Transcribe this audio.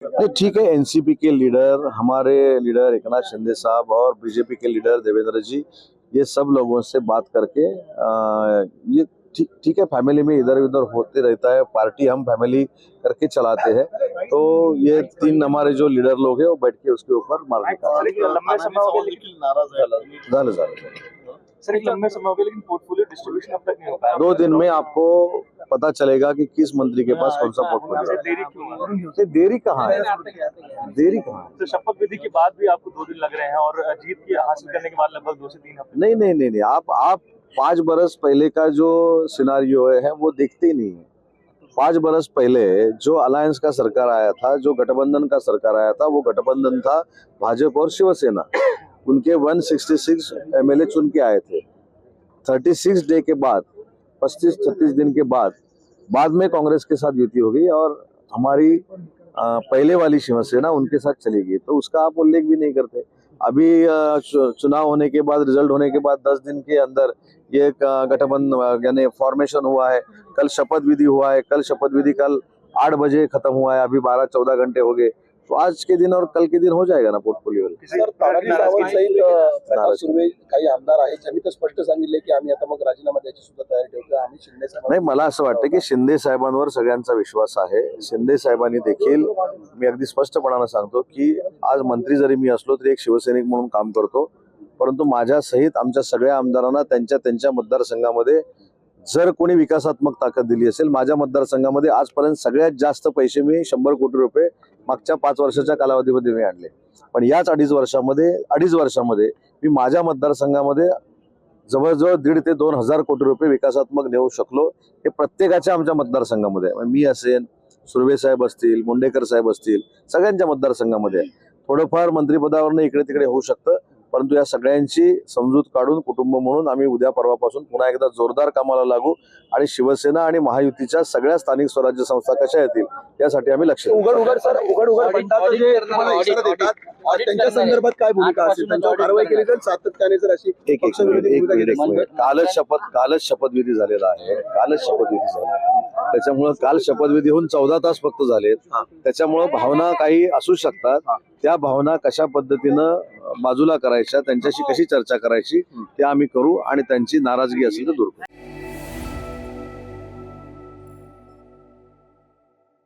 नहीं ठीक है, एनसीपी के लीडर, हमारे लीडर एकनाथ शिंदे साहब और बीजेपी के लीडर देवेंद्र जी, ये सब लोगों से बात करके ये ठीक है, फैमिली में इधर उधर होते रहता है, पार्टी हम फैमिली करके चलाते हैं। तो ये तीन हमारे जो लीडर लोग हैं वो बैठ के उसके ऊपर मार सर एक लंबे समय हो गया लेकिन पोर्टफोलियो डिस्ट्रीब्यूशन अब तक नहीं हो पाया। 2 दिन में आपको पता चलेगा कि किस मंत्री के पास कौन सा पोर्टफोलियो है। देरी क्यों है? ये देरी कहाँ है, देरी कहाँ है? तो शपथ विधि के बाद भी आपको 2 दिन लग रहे हैं और जीत की हासिल करने के बाद लगभग 2 से 3 हफ्ते। नहीं, आप 5 बरस पहले का जो सिनारियो है वो देखते ही नहीं है। 5 बरस पहले जो अलायंस का सरकार आया था, जो गठबंधन का सरकार आया था, वो गठबंधन था भाजपा और शिवसेना। उनके 166 एमएलए चुन के आए थे। 36 डे के बाद, 35-36 दिन के बाद में कांग्रेस के साथ युति हो गई और हमारी पहले वाली शिवसेना उनके साथ चली गई। तो उसका आप उल्लेख भी नहीं करते। अभी चुनाव होने के बाद, रिजल्ट होने के बाद 10 दिन के अंदर ये गठबंधन यानी फॉर्मेशन हुआ है। कल शपथ विधि हुआ है। कल 8 बजे खत्म हुआ है। अभी 12-14 घंटे हो गए। तो आज के दिन और कल के दिन हो जाएगा ना पोर्टफोलिओ। सर, तानाजी सावंत सहित प्रकाश सुर्वे काही आमदार आहेत ज्यांनी तर स्पष्ट सांगितले की आम्ही आता मग राजीनामा द्यायची सुद्धा तयारी ठेवतो। आम्ही शिंदे साहेब नाही, मला असं वाटतं की शिंदे साहेबांवर सगळ्यांचा विश्वास आहे। शिंदे साहेबांनी देखील, मी अगदी स्पष्टपणाने सांगतो की आज मंत्री जरी मी असलो तरी एक शिवसैनिक म्हणून काम करतो, परंतु माझ्या सहित आमच्या सगळ्या आमदारांना त्यांच्या मतदारसंघामध्ये जर कोणी विकासात्मक ताकद दिली असेल, माझ्या मतदारसंघामध्ये आजपर्यंत सगळ्यात जास्त पैसे मी 100 कोटी रुपये मागच्या 5 वर्षाच्या कालावधीमध्ये मी आणले। पण याच 2.5 वर्षामध्ये मी माझ्या मतदारसंघामध्ये जवळजवळ 1.5 ते 2 हजार कोटी रुपये विकासात्मक नेऊ शकलो। हे प्रत्येकाच्या आमच्या मतदारसंघामध्ये आहे। मी असेल, सुर्वे साहेब असतील, मुंडेकर साहेब असतील, सगळ्यांच्या मतदारसंघामध्ये आहे। थोडंफार मंत्रिपदावरनं इकडे तिकडे होऊ शकतं, परंतु या सगळ्यांची समजूत काढून कुटुंब म्हणून आम्ही उद्या परवापासून पुन्हा एकदा जोरदार कामाला लागू आणि शिवसेना आणि महायुतीच्या सगळ्या स्थानिक स्वराज्य संस्था कशा येतील यासाठी आम्ही लक्ष देऊ। उघड त्यांच्या संदर्भात काय भूमिका असेल, त्यांच्यावर कारवाई केली जाईल सातत्याने जर अशी कालच शपथविधी झालेला आहे। त्याच्यामुळे काल शपथविधी होऊन 14 तास फक्त झालेत। त्याच्यामुळे भावना काही असू शकतात। त्या भावना कशा पद्धतीनं बाजूला करायच्या, त्यांच्याशी कशी चर्चा करायची ते आम्ही करू आणि त्यांची नाराजगी असेल तर दूर करू।